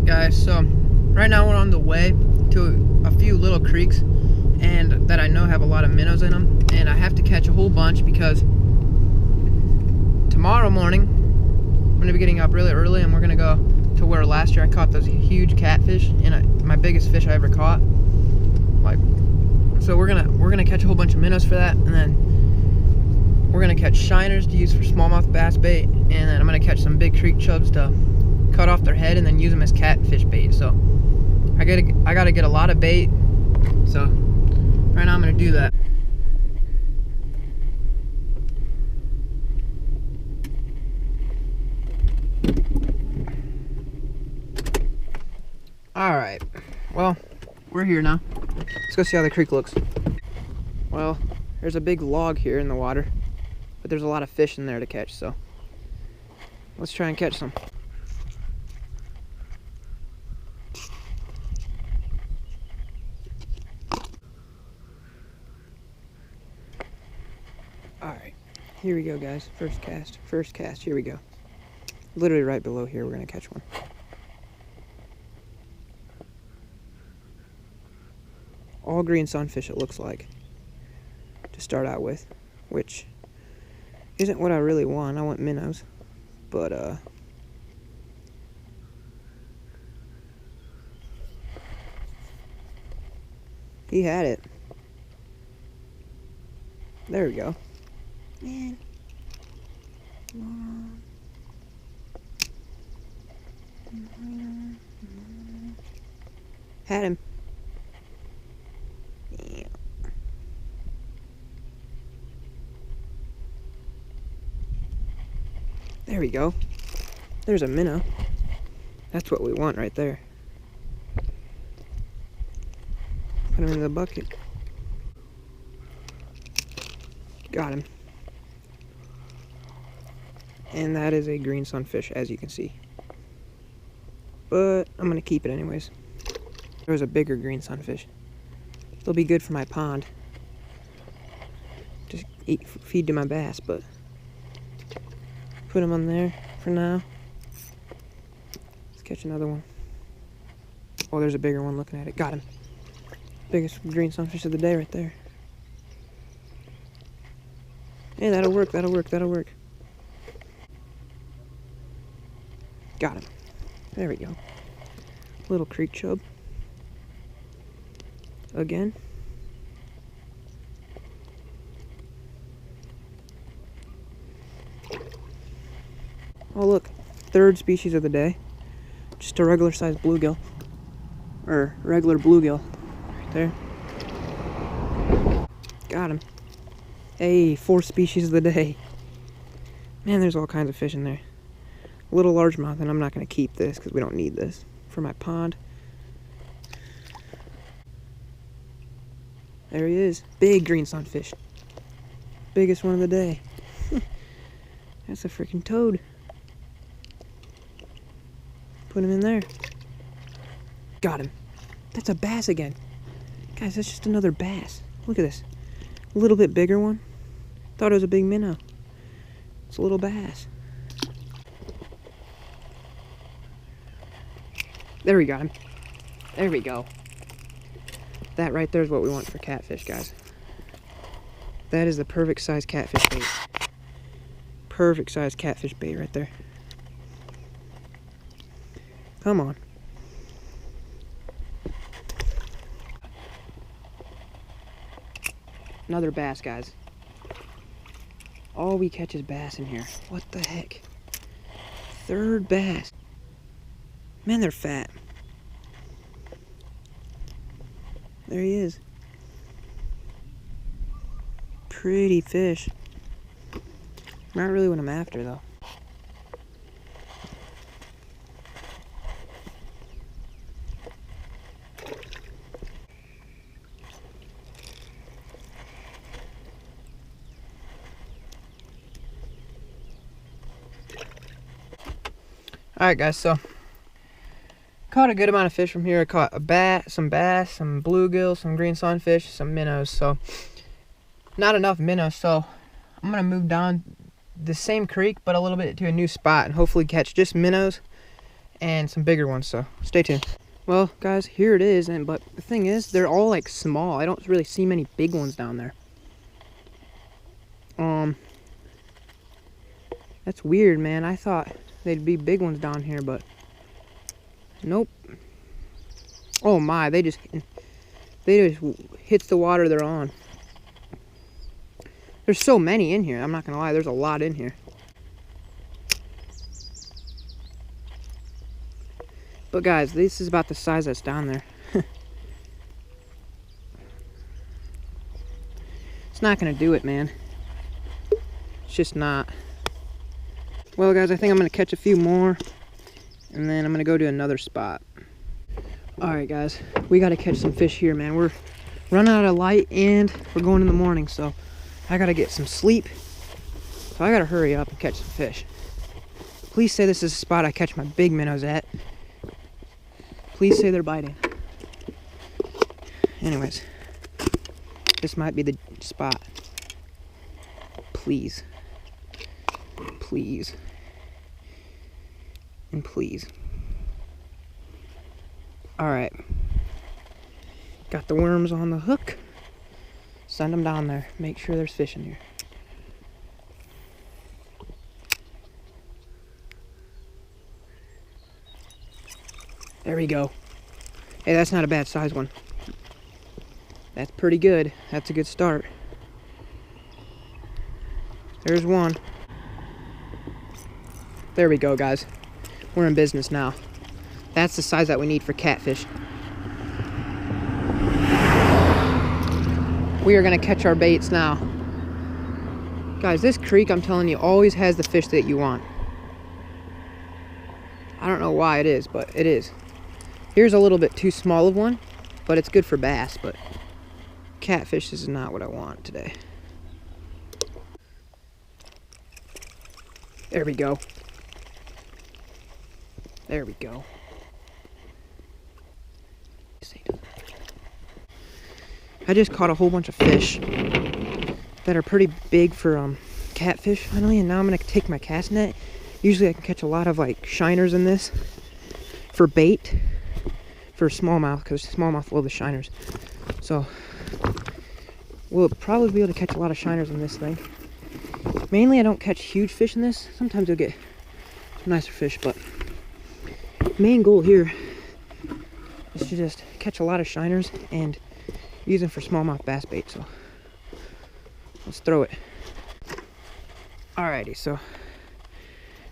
Alright guys, so right now we're on the way to a few little creeks and that I know have a lot of minnows in them, and I have to catch a whole bunch because tomorrow morning I'm going to be getting up really early and we're going to go to where last year I caught those huge catfish, and my biggest fish I ever caught. So we're gonna catch a whole bunch of minnows for that, and then we're gonna catch shiners to use for smallmouth bass bait, and then I'm gonna catch some big creek chubs to cut off their head and then use them as catfish bait. So I gotta get a lot of bait. So right now I'm gonna do that. All right, well, we're here now. Let's go see how the creek looks. Well, there's a big log here in the water, but there's a lot of fish in there to catch, so let's try and catch some. Alright, here we go guys, first cast, here we go. Literally right below here, we're gonna catch one. All green sunfish it looks like, to start out with, which isn't what I really want. I want minnows, but he had it. There we go. Man. Had him. There we go. There's a minnow. That's what we want right there. Put him in the bucket. Got him. And that is a green sunfish, as you can see. But I'm gonna keep it anyways. There's a bigger green sunfish. They'll be good for my pond. Just feed to my bass, but put them on there for now. Let's catch another one. Oh, there's a bigger one looking at it. Got him. Biggest green sunfish of the day right there. Hey, that'll work, that'll work, that'll work. Got him. There we go. Little creek chub. Again. Oh look, third species of the day. Just a regular sized bluegill. Or regular bluegill. Right there. Got him. Hey, fourth species of the day. Man, there's all kinds of fish in there. Little largemouth, and I'm not going to keep this because we don't need this for my pond. There he is. Big green sunfish. Biggest one of the day. That's a freaking toad. Put him in there. Got him. That's a bass again. Guys, that's just another bass. Look at this. A little bit bigger one. Thought it was a big minnow. It's a little bass. There we got him. There we go. That right there is what we want for catfish, guys. That is the perfect size catfish bait. Perfect size catfish bait right there. Come on. Another bass, guys. All we catch is bass in here. What the heck? Third bass. Man, they're fat. There he is. Pretty fish. Not really what I'm after, though. Alright guys, so caught a good amount of fish from here. I caught some bass, some bluegill, some green sunfish, some minnows. So not enough minnows, so I'm gonna move down the same creek but a little bit to a new spot and hopefully catch just minnows and some bigger ones, so stay tuned. Well, guys, here it is, but the thing is, they're all like small. I don't really see many big ones down there. That's weird, man. I thought they'd be big ones down here, but nope. Oh my, they just hit the water they're on. There's so many in here. I'm not gonna lie, there's a lot in here. But guys, this is about the size that's down there. It's not gonna do it, man. It's just not. Well, guys, I think I'm gonna catch a few more, and then I'm gonna go to another spot. All right, guys, we gotta catch some fish here, man. We're running out of light, and we're going in the morning, so I gotta get some sleep. So I gotta hurry up and catch some fish. Please say this is the spot I catch my big minnows at. Please say they're biting. Anyways, this might be the spot. Please. Please. And please. Alright. Got the worms on the hook. Send them down there. Make sure there's fish in here. There we go. Hey, that's not a bad size one. That's pretty good. That's a good start. There's one. There we go, guys. We're in business now. That's the size that we need for catfish. We are gonna catch our baits now. Guys, this creek, I'm telling you, always has the fish that you want. I don't know why it is, but it is. Here's a little bit too small of one, but it's good for bass, but catfish is not what I want today. There we go. There we go. I just caught a whole bunch of fish that are pretty big for catfish finally, and now I'm gonna take my cast net. Usually I can catch a lot of like shiners in this for bait, for smallmouth, because smallmouth love the shiners. So we'll probably be able to catch a lot of shiners in this thing. Mainly I don't catch huge fish in this. Sometimes you'll get some nicer fish, but main goal here is to just catch a lot of shiners and use them for smallmouth bass bait. So let's throw it. Alrighty, so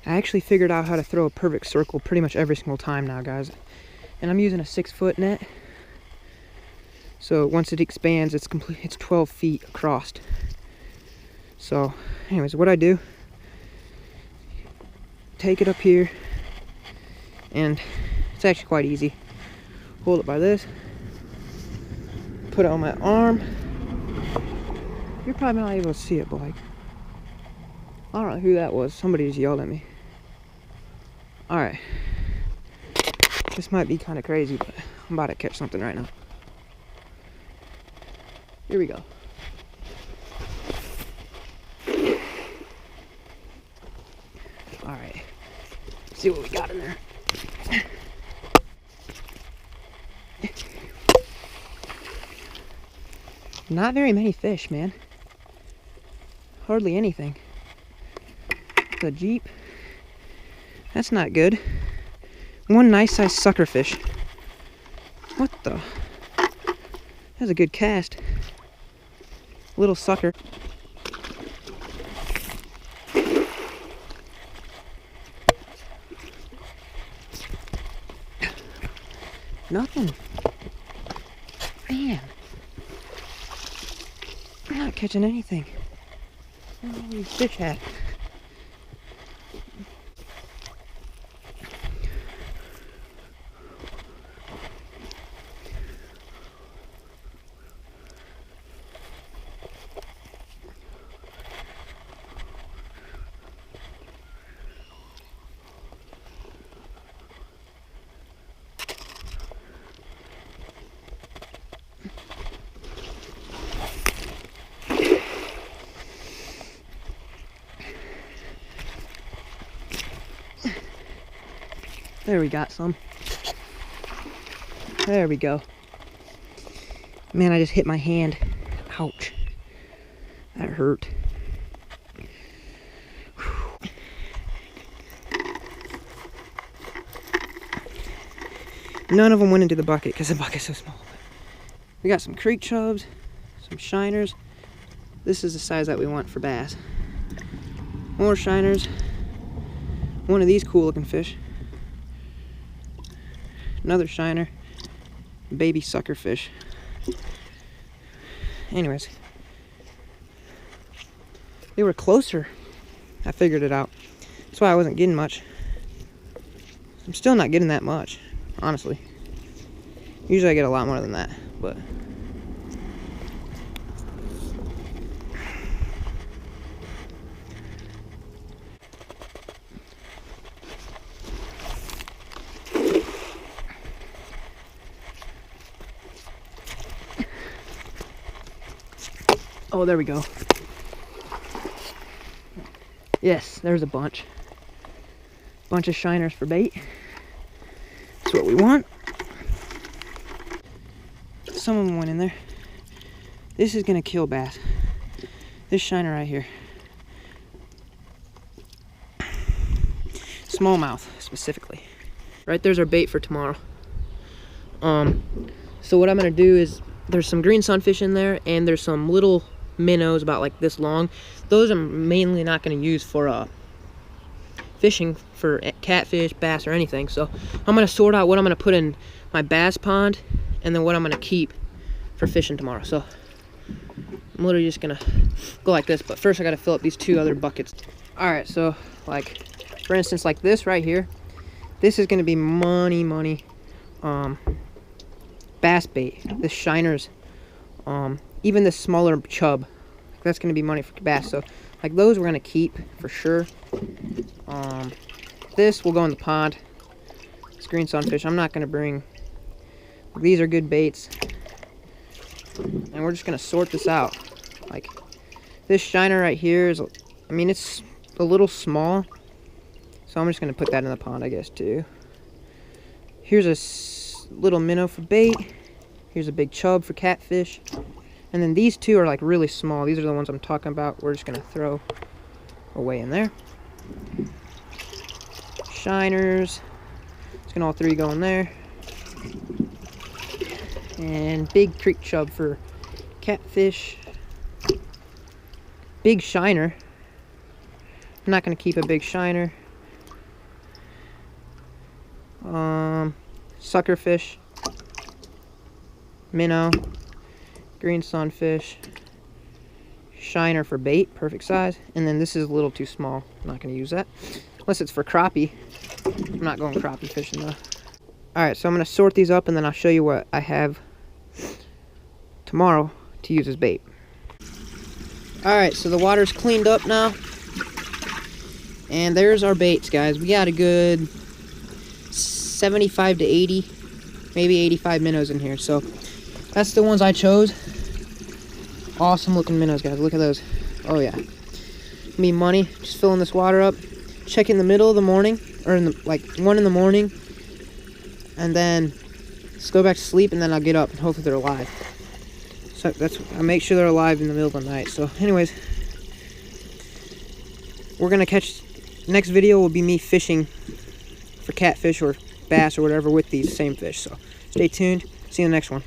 I actually figured out how to throw a perfect circle pretty much every single time now, guys. And I'm using a 6-foot net. So once it expands, it's 12 feet across. So anyways, what I do, take it up here, and it's actually quite easy. Hold it by this, put it on my arm. You're probably not able to see it, but like, I don't know who that was. Somebody just yelled at me. Alright. This might be kind of crazy, but I'm about to catch something right now. Here we go. Alright. See what we got in there. Not very many fish, man. Hardly anything. The Jeep. That's not good. One nice sized suckerfish. What the? That's a good cast. Little sucker. Nothing. Man. I'm not catching anything. Where are all these fish at? There, we got some. There we go. Man, I just hit my hand. Ouch. That hurt. Whew. None of them went into the bucket because the bucket's so small. We got some creek chubs, some shiners. This is the size that we want for bass. More shiners. One of these cool looking fish. Another shiner. Baby sucker fish. Anyways. They were closer. I figured it out. That's why I wasn't getting much. I'm still not getting that much, honestly. Usually I get a lot more than that, but... Oh, there we go. Yes, there's a bunch. Bunch of shiners for bait. That's what we want. Some of them went in there. This is gonna kill bass. This shiner right here. Smallmouth, specifically. Right there's our bait for tomorrow. So what I'm gonna do is, there's some green sunfish in there, and there's some little minnows about like this long. Those I'm mainly not going to use for fishing for catfish, bass, or anything. So I'm going to sort out what I'm going to put in my bass pond, and then what I'm going to keep for fishing tomorrow. So I'm literally just going to go like this, but first I got to fill up these 2 other buckets. Alright, so like for instance, like this right here, this is going to be money bass bait. This shiners, even this smaller chub, that's going to be money for bass. So like those we're going to keep for sure. This will go in the pond. This green sunfish I'm not going to bring. These are good baits, and we're just going to sort this out. Like this shiner right here is, I mean, it's a little small, so I'm just going to put that in the pond, I guess, too. Here's a little minnow for bait. Here's a big chub for catfish. And then these 2 are like really small. These are the ones I'm talking about. We're just going to throw away in there. Shiners. It's going to all 3 go in there. And big creek chub for catfish. Big shiner. I'm not going to keep a big shiner. Sucker fish. Minnow. Green sunfish, shiner for bait, perfect size, and then this is a little too small. I'm not going to use that unless it's for crappie. I'm not going crappie fishing though. Alright, so I'm going to sort these up, and then I'll show you what I have tomorrow to use as bait. Alright, so the water's cleaned up now, and there's our baits, guys. We got a good 75 to 80, maybe 85 minnows in here, so that's the ones I chose. Awesome looking minnows, guys. Look at those. Oh yeah. Me money. Just filling this water up. Check in the middle of the morning, or in the, like 1 in the morning, and then just go back to sleep, and then I'll get up and hopefully they're alive. So that's, I make sure they're alive in the middle of the night. So anyways, we're gonna catch, next video will be me fishing for catfish or bass or whatever with these same fish. So stay tuned. See you in the next one.